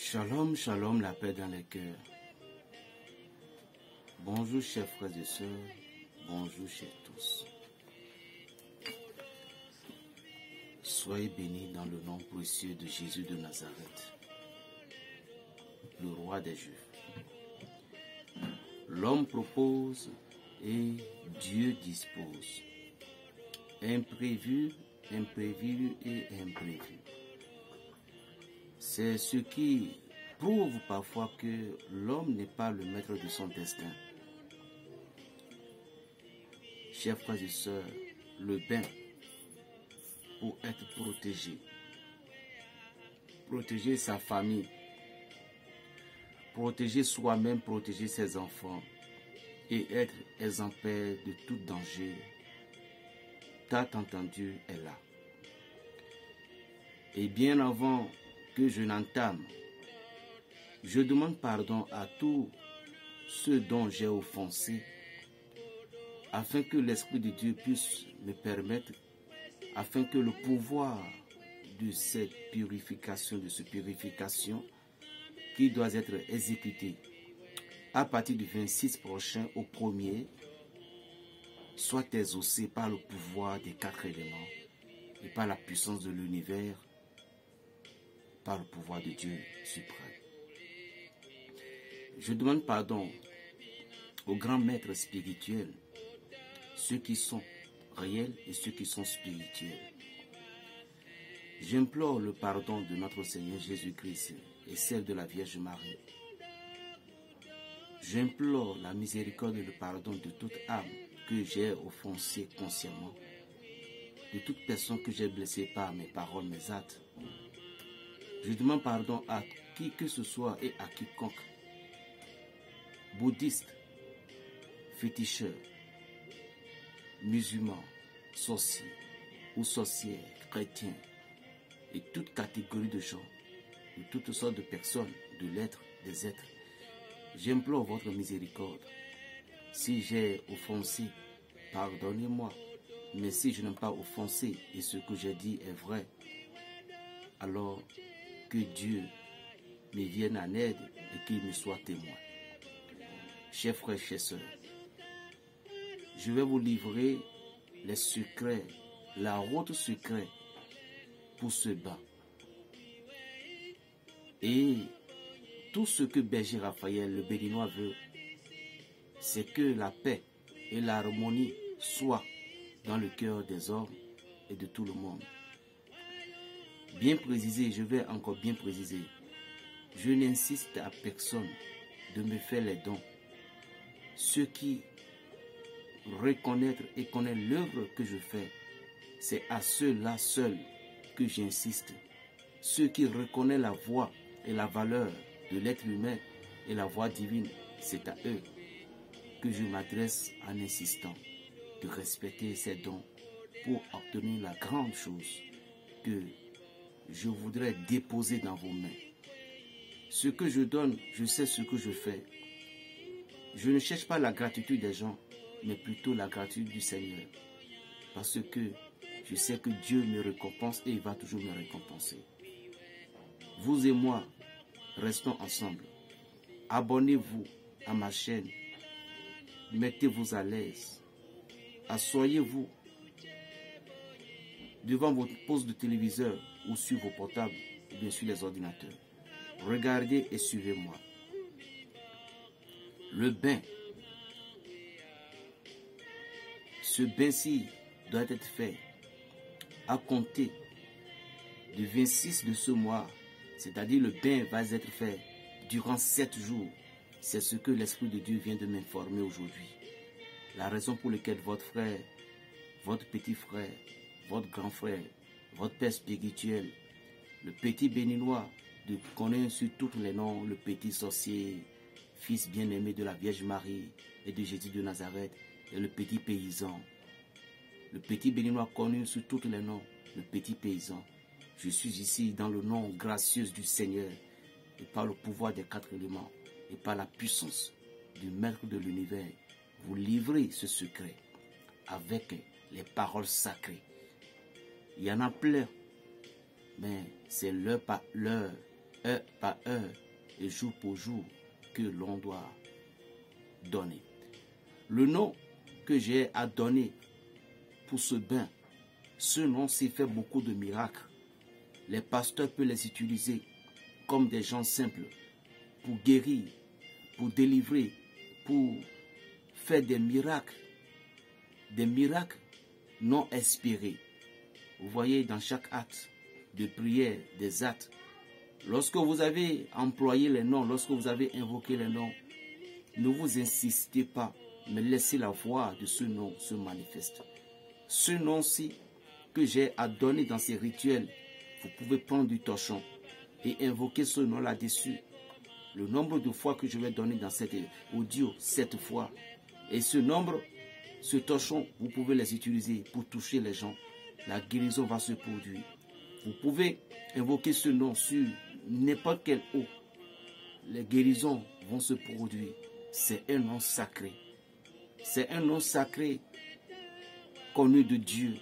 Shalom, shalom, la paix dans les cœurs. Bonjour chers frères et sœurs, bonjour chers tous. Soyez bénis dans le nom précieux de Jésus de Nazareth, le roi des Juifs. L'homme propose et Dieu dispose. Imprévu, imprévu et imprévu. C'est ce qui prouve parfois que l'homme n'est pas le maître de son destin. Chers frères et sœurs, le bain pour être protégé, protéger sa famille, protéger soi-même, protéger ses enfants et être exemplaire de tout danger, tant entendu est là. Et bien avant que je n'entame, je demande pardon à tous ceux dont j'ai offensé, afin que l'Esprit de Dieu puisse me permettre, afin que le pouvoir de cette purification, qui doit être exécutée à partir du 26 prochain au 1er, soit exaucé par le pouvoir des 4 éléments et par la puissance de l'univers, par le pouvoir de Dieu suprême. Je demande pardon aux grands maîtres spirituels, ceux qui sont réels et ceux qui sont spirituels. J'implore le pardon de notre Seigneur Jésus-Christ et celle de la Vierge Marie. J'implore la miséricorde et le pardon de toute âme que j'ai offensée consciemment, de toute personne que j'ai blessée par mes paroles, mes actes. Je demande pardon à qui que ce soit et à quiconque, bouddhiste, féticheur, musulman, sorcier ou sorcière, chrétien, et toute catégorie de gens, de toutes sortes de personnes, de l'être, des êtres. J'implore votre miséricorde. Si j'ai offensé, pardonnez-moi. Mais si je n'ai pas offensé et ce que j'ai dit est vrai, alors que Dieu me vienne en aide et qu'il me soit témoin. Chers frères, chers sœurs, je vais vous livrer les secrets, la route secrète pour ce bain. Et tout ce que Berger Raphaël, le Béninois, veut, c'est que la paix et l'harmonie soient dans le cœur des hommes et de tout le monde. Bien préciser, je vais encore bien préciser. Je n'insiste à personne de me faire les dons. Ceux qui reconnaissent et connaissent l'œuvre que je fais, c'est à ceux-là seuls que j'insiste. Ceux qui reconnaissent la voix et la valeur de l'être humain et la voix divine, c'est à eux que je m'adresse en insistant de respecter ces dons pour obtenir la grande chose que je voudrais déposer dans vos mains. Ce que je donne, je sais ce que je fais. Je ne cherche pas la gratitude des gens, mais plutôt la gratitude du Seigneur. Parce que je sais que Dieu me récompense et il va toujours me récompenser. Vous et moi, restons ensemble. Abonnez-vous à ma chaîne. Mettez-vous à l'aise. Asseyez-vous devant votre poste de téléviseur ou sur vos portables, ou bien sur les ordinateurs. Regardez et suivez-moi. Le bain. Ce bain-ci doit être fait à compter du 26 de ce mois. C'est-à-dire le bain va être fait durant 7 jours. C'est ce que l'Esprit de Dieu vient de m'informer aujourd'hui. La raison pour laquelle votre frère, votre petit frère, votre grand frère, votre père spirituel, le petit béninois, de connaître sur tous les noms, le petit sorcier, fils bien-aimé de la Vierge Marie et de Jésus de Nazareth, et le petit paysan. Le petit béninois connu sous tous les noms, le petit paysan. Je suis ici dans le nom gracieux du Seigneur, et par le pouvoir des 4 éléments, et par la puissance du Maître de l'univers, vous livrez ce secret avec les paroles sacrées. Il y en a plein, mais c'est l'heure heure par heure et jour pour jour que l'on doit donner. Le nom que j'ai à donner pour ce bain, ce nom s'y fait beaucoup de miracles. Les pasteurs peuvent les utiliser comme des gens simples pour guérir, pour délivrer, pour faire des miracles non espérés. Vous voyez dans chaque acte de prière, des actes, lorsque vous avez employé les noms, lorsque vous avez invoqué les noms, ne vous insistez pas, mais laissez la voix de ce nom se manifester. Ce nom-ci que j'ai à donner dans ces rituels, vous pouvez prendre du torchon et invoquer ce nom là-dessus. Le nombre de fois que je vais donner dans cet audio, 7 fois. Et ce nombre, ce torchon, vous pouvez les utiliser pour toucher les gens. La guérison va se produire. Vous pouvez invoquer ce nom sur n'importe quelle eau. Les guérisons vont se produire. C'est un nom sacré. C'est un nom sacré connu de Dieu.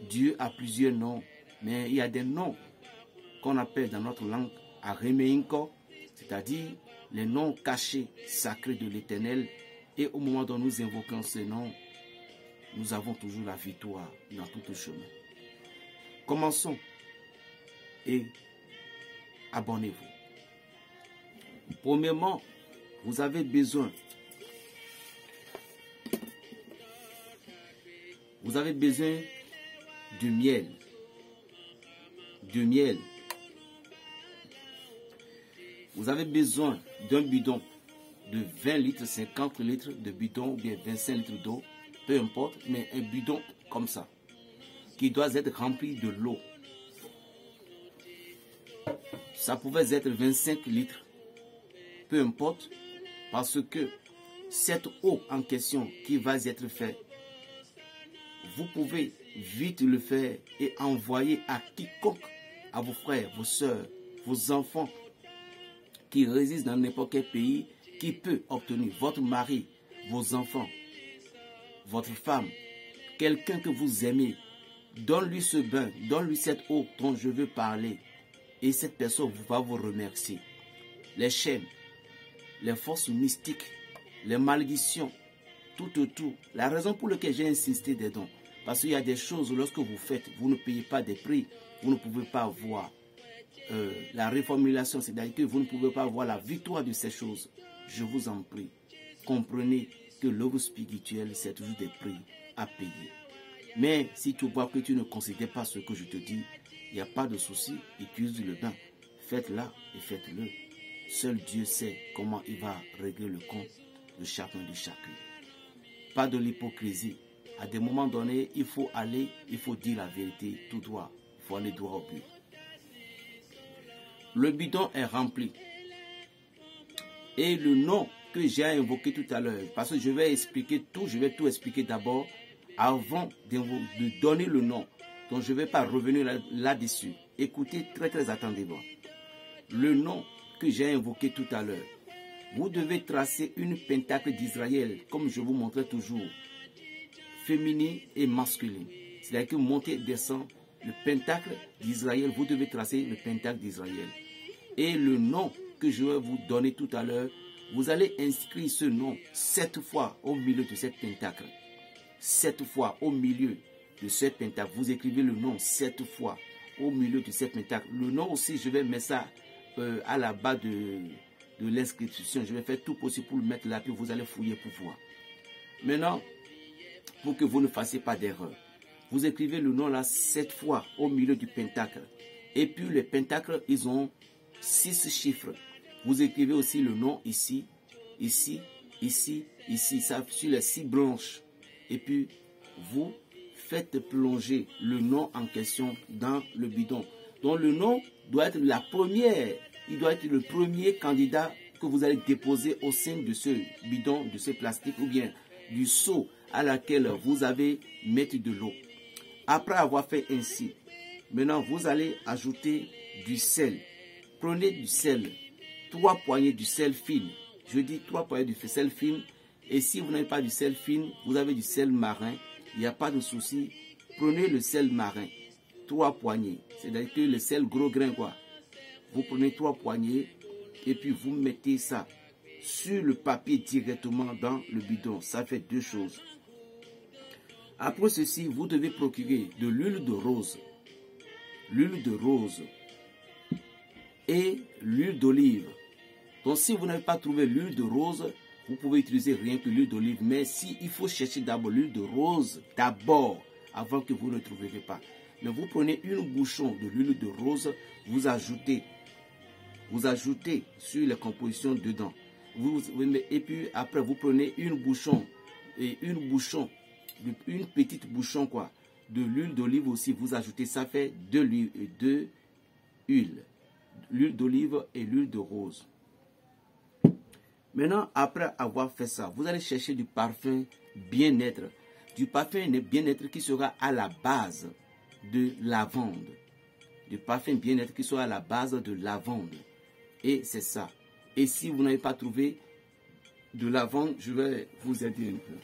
Dieu a plusieurs noms, mais il y a des noms qu'on appelle dans notre langue Aremeinko, c'est-à-dire les noms cachés, sacrés de l'Éternel. Et au moment où nous invoquons ces noms, nous avons toujours la victoire dans tout le chemin. Commençons et abonnez-vous. Premièrement, vous avez besoin de miel. Vous avez besoin d'un bidon de 20 litres, 50 litres de bidon ou bien 25 litres d'eau, peu importe, mais un bidon comme ça, qui doit être rempli de l'eau. Ça pouvait être 25 litres, peu importe, parce que cette eau en question qui va être faite, vous pouvez vite le faire et envoyer à quiconque, à vos frères, vos soeurs, vos enfants qui résident dans n'importe quel pays, qui peut obtenir votre mari, vos enfants, votre femme, quelqu'un que vous aimez. Donne-lui ce bain, donne-lui cette eau dont je veux parler. Et cette personne va vous remercier. Les chaînes, les forces mystiques, les malédictions, tout autour. La raison pour laquelle j'ai insisté des dons, parce qu'il y a des choses, lorsque vous faites, vous ne payez pas des prix, vous ne pouvez pas voir la reformulation, c'est-à-dire que vous ne pouvez pas voir la victoire de ces choses. Je vous en prie, comprenez que l'œuvre spirituelle, c'est toujours des prix à payer. Mais si tu vois que tu ne considères pas ce que je te dis, il n'y a pas de souci, utilise le bain. Faites-la et faites-le. Seul Dieu sait comment il va régler le compte de chacun de chacune. Pas de l'hypocrisie. À des moments donnés, il faut dire la vérité tout droit. Il faut aller droit au but. Le bidon est rempli. Et le nom que j'ai invoqué tout à l'heure, parce que je vais tout expliquer d'abord avant de donner le nom. Donc je ne vais pas revenir là-dessus. Écoutez très très attentivement. Le nom que j'ai invoqué tout à l'heure, vous devez tracer une pentacle d'Israël, comme je vous montrais toujours, féminine et masculine. C'est-à-dire que vous montez et descendez le pentacle d'Israël, vous devez tracer le pentacle d'Israël. Et le nom que je vais vous donner tout à l'heure, vous allez inscrire ce nom 7 fois au milieu de cette pentacle. 7 fois au milieu de cette pentacle. Vous écrivez le nom 7 fois au milieu de cette pentacle. Le nom aussi, je vais mettre ça à la bas de l'inscription. Je vais faire tout possible pour le mettre là, puis vous allez fouiller pour voir. Maintenant, pour que vous ne fassiez pas d'erreur, vous écrivez le nom là 7 fois au milieu du pentacle. Et puis les pentacles, ils ont 6 chiffres. Vous écrivez aussi le nom ici, ici, ici, ici, ça sur les 6 branches. Et puis, vous faites plonger le nom en question dans le bidon. Donc, le nom doit être la première, il doit être le premier candidat que vous allez déposer au sein de ce bidon, de ce plastique ou bien du seau à laquelle vous avez mis de l'eau. Après avoir fait ainsi, maintenant, vous allez ajouter du sel. Prenez du sel, 3 poignées du sel fin. Je dis 3 poignées du sel fin. Et si vous n'avez pas du sel fin, vous avez du sel marin. Il n'y a pas de souci. Prenez le sel marin, 3 poignées. C'est-à-dire que le sel gros grain, quoi. vous prenez 3 poignées et puis vous mettez ça sur le papier directement dans le bidon. Ça fait 2 choses. Après ceci, vous devez procurer de l'huile de rose. L'huile de rose et l'huile d'olive. Donc si vous n'avez pas trouvé l'huile de rose, vous pouvez utiliser rien que l'huile d'olive. Mais si il faut chercher d'abord l'huile de rose, d'abord, avant que vous ne trouverez pas. Mais vous prenez une bouchon de l'huile de rose, vous ajoutez sur les compositions dedans. Et puis après vous prenez une petite bouchon quoi, de l'huile d'olive aussi, vous ajoutez, ça fait 2 huiles. L'huile d'olive et l'huile de rose. Maintenant, après avoir fait ça, vous allez chercher du parfum bien-être. Du parfum bien-être qui sera à la base de lavande. Du parfum bien-être qui sera à la base de lavande. Et c'est ça. Et si vous n'avez pas trouvé de lavande, je vais vous aider un peu.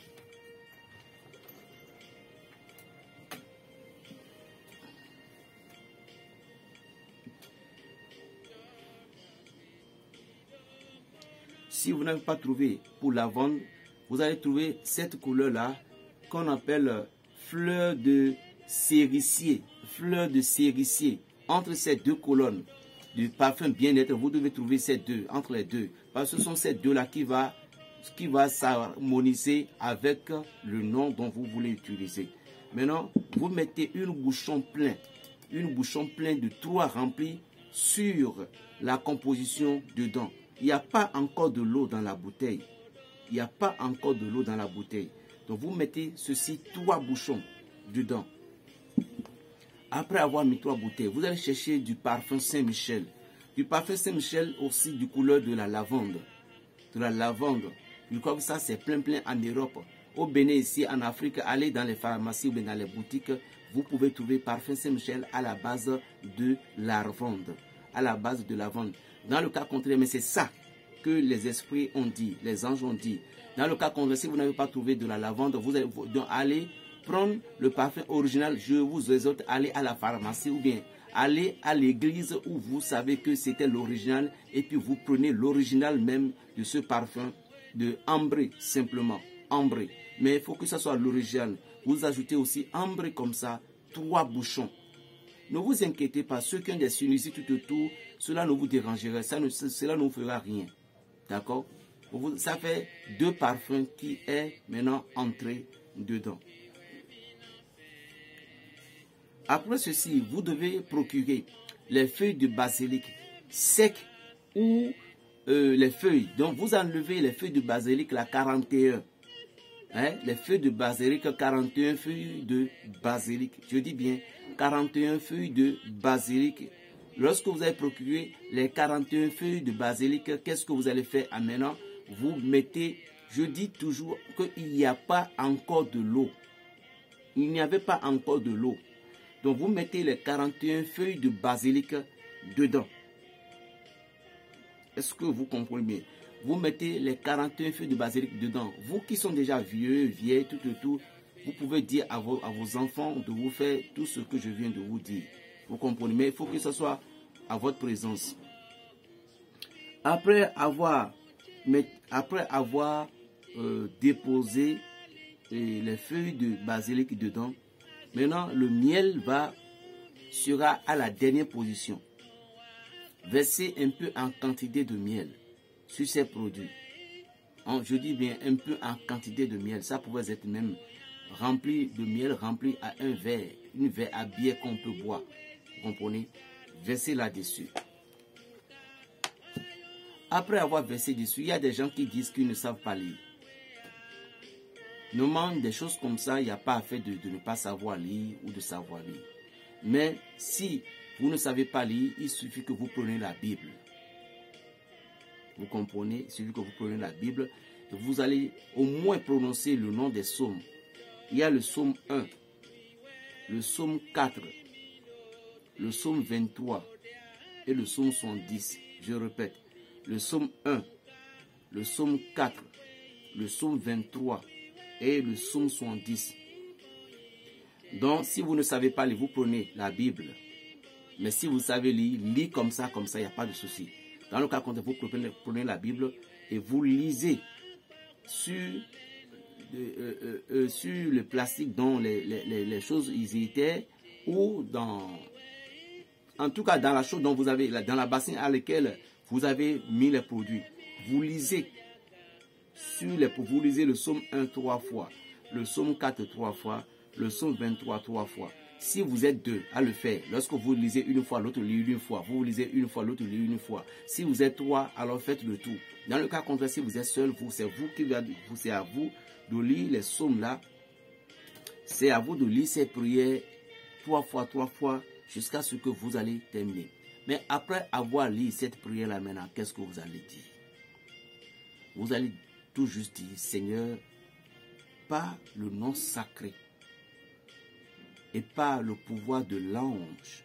Si vous n'avez pas trouvé pour lavande, vous allez trouver cette couleur-là qu'on appelle fleur de cerisier. Fleur de cerisier. Entre ces 2 colonnes du parfum bien-être, vous devez trouver ces 2, entre les 2. Parce que ce sont ces 2-là qui va s'harmoniser avec le nom dont vous voulez utiliser. Maintenant, vous mettez une bouchon plein de 3 remplis sur la composition dedans. Il n'y a pas encore de l'eau dans la bouteille. Il n'y a pas encore de l'eau dans la bouteille. Donc vous mettez ceci 3 bouchons dedans. Après avoir mis 3 bouteilles, vous allez chercher du parfum Saint-Michel. Du parfum Saint-Michel aussi du couleur de la lavande. De la lavande. Je crois que ça c'est plein en Europe. Au Bénin ici en Afrique, allez dans les pharmacies ou bien dans les boutiques, vous pouvez trouver parfum Saint-Michel à la base de lavande. À la base de lavande. Dans le cas contraire, mais c'est ça que les esprits ont dit, les anges ont dit. Dans le cas contraire, si vous n'avez pas trouvé de la lavande, vous allez donc aller prendre le parfum original. Je vous exhorte à aller à la pharmacie ou bien aller à l'église où vous savez que c'était l'original et puis vous prenez l'original même de ce parfum de ambré simplement. Ambré. Mais il faut que ça soit l'original. Vous ajoutez aussi ambré comme ça, 3 bouchons. Ne vous inquiétez pas, ceux qui ont des sinusites tout autour, cela ne vous dérangera, cela ne vous fera rien. D'accord? Ça fait 2 parfums qui est maintenant entré dedans. Après ceci, vous devez procurer les feuilles de basilic secs ou les feuilles. Donc vous enlevez les feuilles de basilic, la 41. Les feuilles de basilic, 41 feuilles de basilic. Je dis bien 41 feuilles de basilic. Lorsque vous avez procuré les 41 feuilles de basilic, qu'est-ce que vous allez faire maintenant? Vous mettez, je dis toujours qu'il n'y a pas encore de l'eau. Il n'y avait pas encore de l'eau. Donc vous mettez les 41 feuilles de basilic dedans. Est-ce que vous comprenez bien? Vous mettez les 41 feuilles de basilic dedans. Vous qui sont déjà vieux, vieilles, tout, vous pouvez dire à vos enfants de vous faire tout ce que je viens de vous dire. Vous comprenez? Mais il faut que ce soit à votre présence. Après avoir déposé les feuilles de basilic dedans, maintenant le miel sera à la dernière position. Versez un peu en quantité de miel sur ces produits. Je dis bien un peu en quantité de miel. Ça pouvait être même rempli de miel, rempli à un verre, une verre à bière qu'on peut boire. Vous comprenez? Versez là-dessus. Après avoir versé dessus, il y a des gens qui disent qu'ils ne savent pas lire. Normalement, des choses comme ça, il n'y a pas à faire de ne pas savoir lire ou de savoir lire. Mais si vous ne savez pas lire, il suffit que vous preniez la Bible. Vous comprenez? Il suffit que vous preniez la Bible et vous allez au moins prononcer le nom des psaumes. Il y a le psaume 1, le psaume 4, le psaume 23 et le psaume 70. Je répète, le psaume 1, le psaume 4, le psaume 23 et le psaume 70. Donc, si vous ne savez pas lire, vous prenez la Bible. Mais si vous savez lire, lisez comme ça, il n'y a pas de souci. Dans le cas contraire, vous prenez la Bible et vous lisez sur le plastique dont les choses ils étaient, ou en tout cas dans la chose dont vous avez, dans la bassine à laquelle vous avez mis les produits. Vous lisez vous lisez le psaume 1 3 fois, le psaume 4 3 fois, le psaume 23 3 fois. Si vous êtes deux à le faire, lorsque vous lisez une fois, l'autre lit une fois, vous lisez une fois, l'autre lit une fois. Si vous êtes trois, alors faites le tout. Dans le cas contraire, si vous êtes seul, c'est à vous de lire les psaumes là. C'est à vous de lire ces prières 3 fois, jusqu'à ce que vous allez terminer. Mais après avoir lu cette prière là maintenant, qu'est-ce que vous allez dire? Vous allez tout juste dire, Seigneur, par le nom sacré et par le pouvoir de l'ange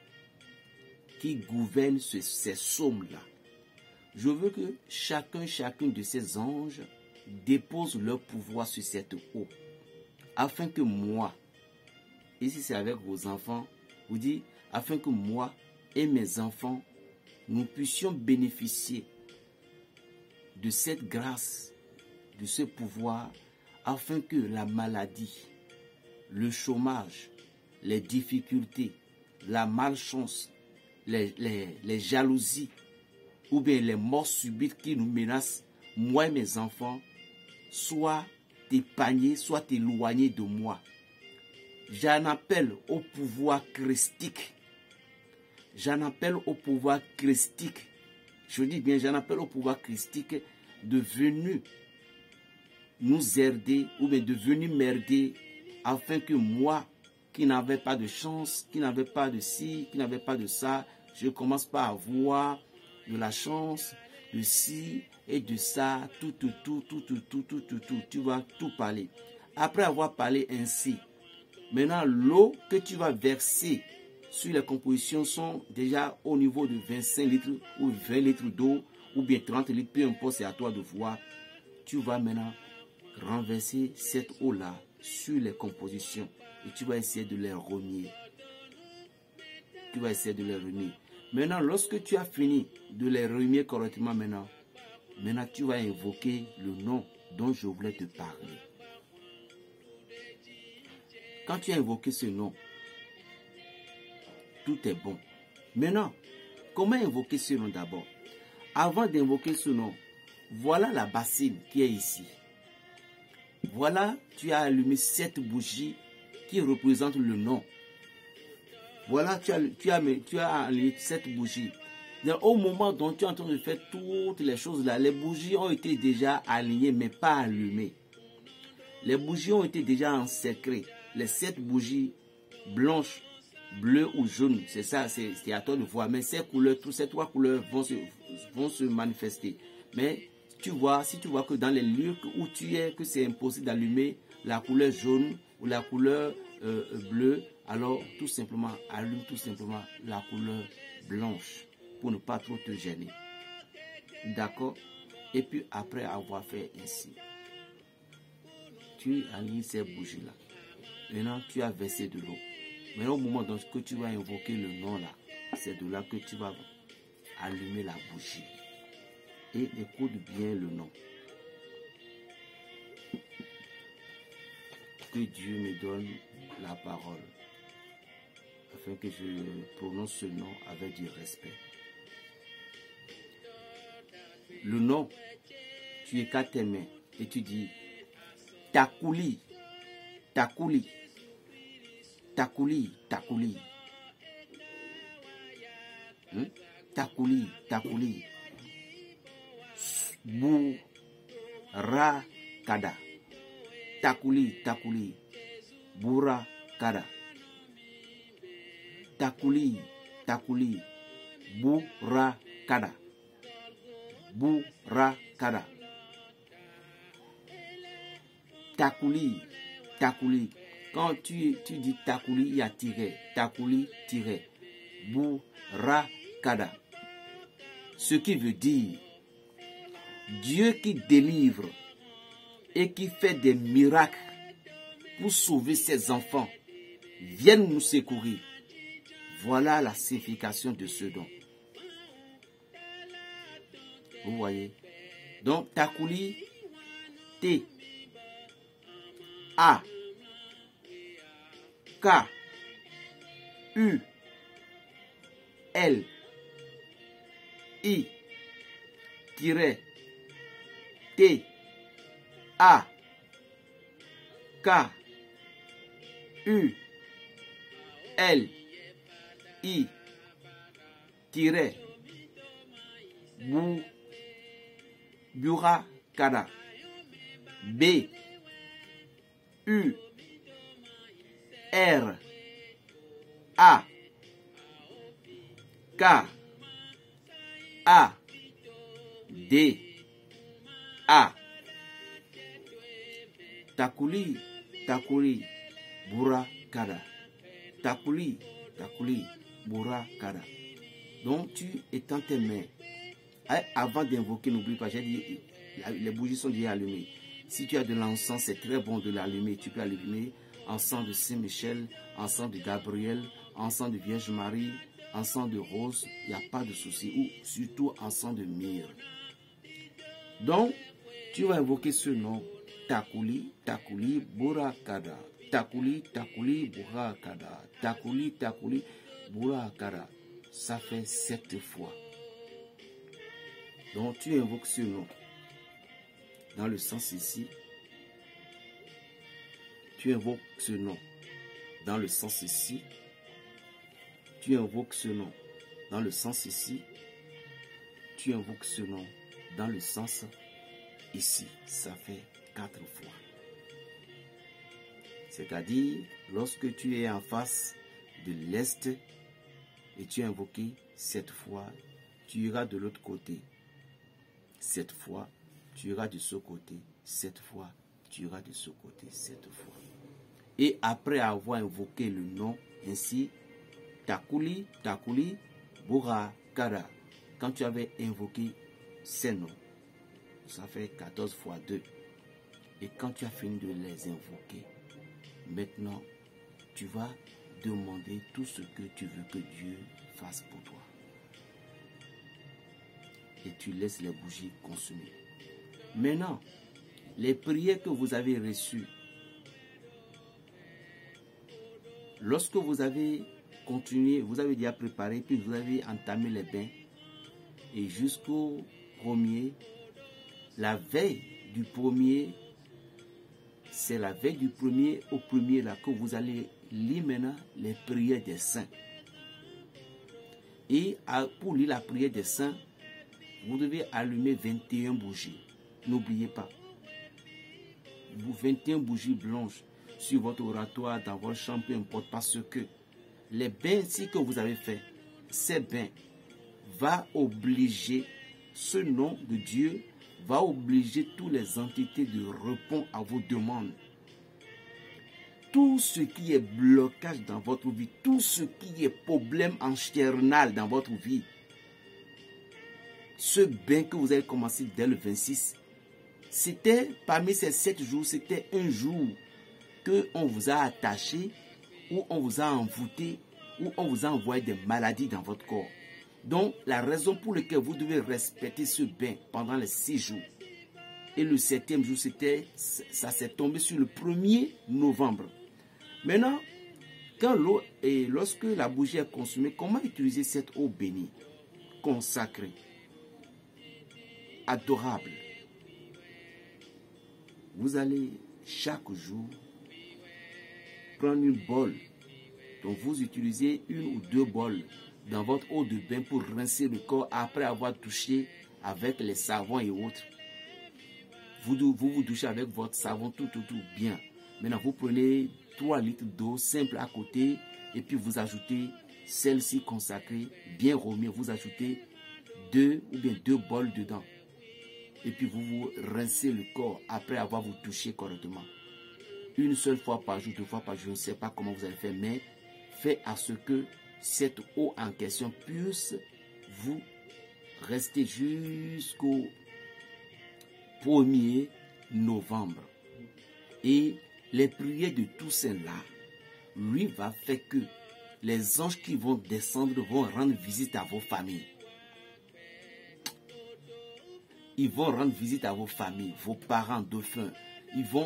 qui gouverne ces psaumes-là, je veux que chacune de ces anges dépose leur pouvoir sur cette eau, afin que moi, ici c'est avec vos enfants, vous dites, afin que moi et mes enfants, nous puissions bénéficier de cette grâce, de ce pouvoir, afin que la maladie, le chômage, les difficultés, la malchance, les jalousies, ou bien les morts subites qui nous menacent, moi et mes enfants, soient épargnés, soient éloignés de moi. J'en appelle au pouvoir christique. J'en appelle au pouvoir christique. Je dis bien, j'en appelle au pouvoir christique de venir nous aider ou bien de venir m'aider afin que moi, qui n'avais pas de chance, qui n'avais pas de ci, qui n'avais pas de ça, je commence par avoir de la chance, de ci et de ça, tout. Tu vas tout parler. Après avoir parlé ainsi, maintenant l'eau que tu vas verser sur les compositions sont déjà au niveau de 25 litres ou 20 litres d'eau ou bien 30 litres, peu importe, c'est à toi de voir. Tu vas maintenant renverser cette eau-là sur les compositions et tu vas essayer de les remuer. Maintenant, lorsque tu as fini de les remuer correctement maintenant tu vas invoquer le nom dont je voulais te parler. Quand tu as invoqué ce nom, tout est bon. Maintenant, comment invoquer ce nom d'abord? Avant d'invoquer ce nom, voilà la bassine qui est ici. Voilà, tu as allumé 7 bougies qui représentent le nom. Voilà, tu as allumé 7 bougies. Donc, au moment dont tu es en train de faire toutes les choses là, les bougies ont été déjà alignées mais pas allumées. Les bougies ont été déjà en secret. Les 7 bougies blanches, bleues ou jaunes, c'est ça, c'est à toi de voir. Mais ces couleurs, toutes ces 3 couleurs vont se manifester. Mais si tu vois que dans les lieux où tu es, que c'est impossible d'allumer la couleur jaune ou la couleur bleue, alors tout simplement, allume tout simplement la couleur blanche pour ne pas trop te gêner. D'accord? Et puis après avoir fait ainsi, tu alignes ces bougies-là. Maintenant, tu as versé de l'eau. Maintenant, au moment où tu vas invoquer le nom là, c'est de là que tu vas allumer la bougie. Et écoute bien le nom. Que Dieu me donne la parole, afin que je prononce ce nom avec du respect. Le nom, tu écartes tes mains et tu dis Takouli, Takouli, Takouli, Takouli. Takouli, Takouli. Boura Kada. Takouli, Takouli. Boura Kada. Takouli, Takouli. Boura Kada. Boura Kada. Takouli, Takouli. Quand tu dis Takouli, il y a tiré. Takouli, tiré. Boura Kada. Ce qui veut dire Dieu qui délivre et qui fait des miracles pour sauver ses enfants, vienne nous secourir, Voilà la signification de ce don. Vous voyez? Donc, Takuli, T, A, K, U, L, I, T, A, K, U, L, I, Bura, Kada, B, U, R, A, K, A, D, A. Takuli, Takuli, Bura, Kada. Takuli, Takuli, Bura, Kada. Donc tu étends tes mains. Avant d'invoquer, n'oublie pas, j'ai dit, les bougies sont déjà allumées. Si tu as de l'encens, c'est très bon de l'allumer. Tu peux allumer encens de Saint-Michel, encens de Gabriel, encens de Vierge Marie, encens de rose, il n'y a pas de souci. Ou surtout encens de myrrhe. Donc, tu vas invoquer ce nom. Takuli, Takuli, Burakada. Takuli, Takuli, Burakada. Takuli, Takuli, Burakada. Ça fait 7 fois. Donc, tu invoques ce nom. Dans le sens ici. Tu invoques ce nom. Dans le sens ici. Tu invoques ce nom. Dans le sens ici. Tu invoques ce nom. Dans le sens ici. Ça fait 4 fois. C'est-à-dire, lorsque tu es en face de l'est et tu es invoqué 7 fois, tu iras de l'autre côté. 7 fois, tu iras de ce côté. 7 fois, tu iras de ce côté. 7 fois. Et après avoir invoqué le nom, ainsi, Takuli, Takuli, Bura, Kara. Quand tu avais invoqué ces noms, ça fait 14 fois 2. Et quand tu as fini de les invoquer, maintenant, tu vas demander tout ce que tu veux que Dieu fasse pour toi. Et tu laisses les bougies consumer. Maintenant, les prières que vous avez reçues, lorsque vous avez continué, vous avez déjà préparé, puis vous avez entamé les bains, et jusqu'au premier, la veille du premier, c'est la veille du premier au premier là que vous allez lire maintenant les prières des saints. Et pour lire la prière des saints, vous devez allumer 21 bougies. N'oubliez pas. 21 bougies blanches sur votre oratoire, dans votre chambre, peu importe, parce que les bains que vous avez fait, ces bains va obliger, ce nom de Dieu va obliger toutes les entités de répondre à vos demandes. Tout ce qui est blocage dans votre vie, tout ce qui est problème external dans votre vie, ce bain que vous avez commencé dès le 26, c'était parmi ces 7 jours, c'était un jour qu'on vous a attaché, ou on vous a envoûté, ou on vous a envoyé des maladies dans votre corps. Donc, la raison pour laquelle vous devez respecter ce bain pendant les 6 jours. Et le 7e jour, ça s'est tombé sur le 1er novembre. Maintenant, quand l'eau et lorsque la bougie est consumée, comment utiliser cette eau bénie, consacrée, adorable? Vous allez chaque jour prendre une bol. Donc vous utilisez 1 ou 2 bols dans votre eau de bain pour rincer le corps après avoir touché avec les savons et autres. Vous touchez avec votre savon tout bien. Maintenant vous prenez 3 litres d'eau simple à côté et puis vous ajoutez celle-ci consacrée, bien remuée, vous ajoutez 2 ou bien 2 bols dedans. Et puis vous rincez le corps après avoir vous touché correctement. Une seule fois par jour, 2 fois par jour, je ne sais pas comment vous allez faire, mais faites à ce que cette eau en question puisse vous rester jusqu'au 1er novembre. Et les prières de tous ces là, lui va faire que Les anges qui vont descendre vont rendre visite à vos familles. Ils vont rendre visite à vos familles, vos parents dauphins.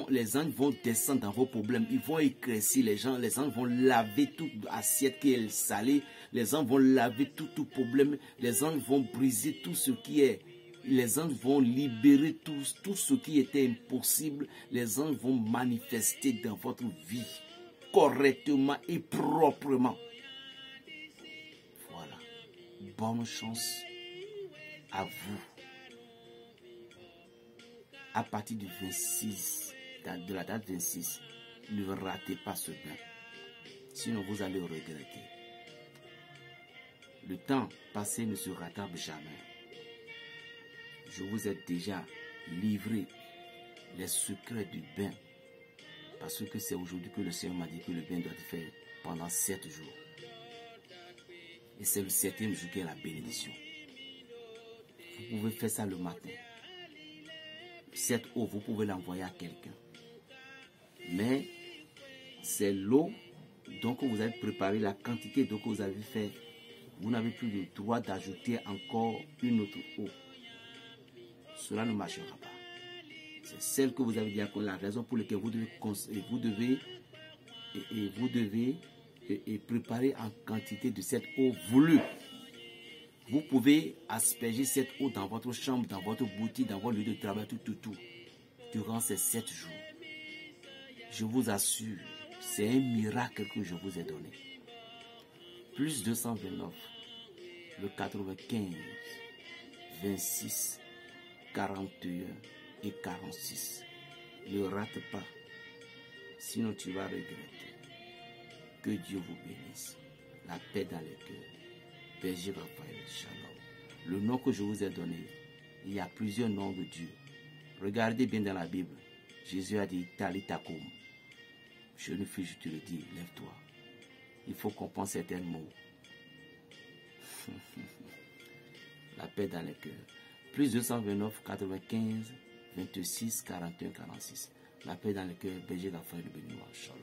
Les anges vont descendre dans vos problèmes. Ils vont éclaircir les gens. Les anges vont laver toute assiette qui est salée. Les anges vont laver tout problème. Les anges vont briser tout ce qui est. Les anges vont libérer tout ce qui était impossible. Les anges vont manifester dans votre vie correctement et proprement. Voilà. Bonne chance à vous. À partir du 26, de la date 26, ne ratez pas ce bain. Sinon, vous allez regretter. Le temps passé ne se rattrape jamais. Je vous ai déjà livré les secrets du bain. Parce que c'est aujourd'hui que le Seigneur m'a dit que le bain doit être fait pendant 7 jours. Et c'est le 7e jour qui est la bénédiction. Vous pouvez faire ça le matin. Cette eau, vous pouvez l'envoyer à quelqu'un. Mais c'est l'eau, donc vous avez préparé la quantité d'eau que vous avez fait. Vous n'avez plus le droit d'ajouter encore une autre eau. Cela ne marchera pas. C'est celle que vous avez dit, la raison pour laquelle vous devez préparer en quantité de cette eau voulue. Vous pouvez asperger cette eau dans votre chambre, dans votre boutique, dans votre lieu de travail, tout, durant ces 7 jours. Je vous assure, c'est un miracle que je vous ai donné. Plus 229, le 95, 26, 41 et 46. Ne rate pas, sinon tu vas regretter. Que Dieu vous bénisse. La paix dans le cœur. Berger Raphaël, Shalom. Le nom que je vous ai donné, il y a plusieurs noms de Dieu. Regardez bien dans la Bible. Jésus a dit, Talita koum. Jeune fille, je te le dis, lève-toi. Il faut comprendre certains mots. La paix dans le cœur. Plus 229, 95, 26, 41, 46. La paix dans le cœur, Berger Raphaël, Béninois, Shalom.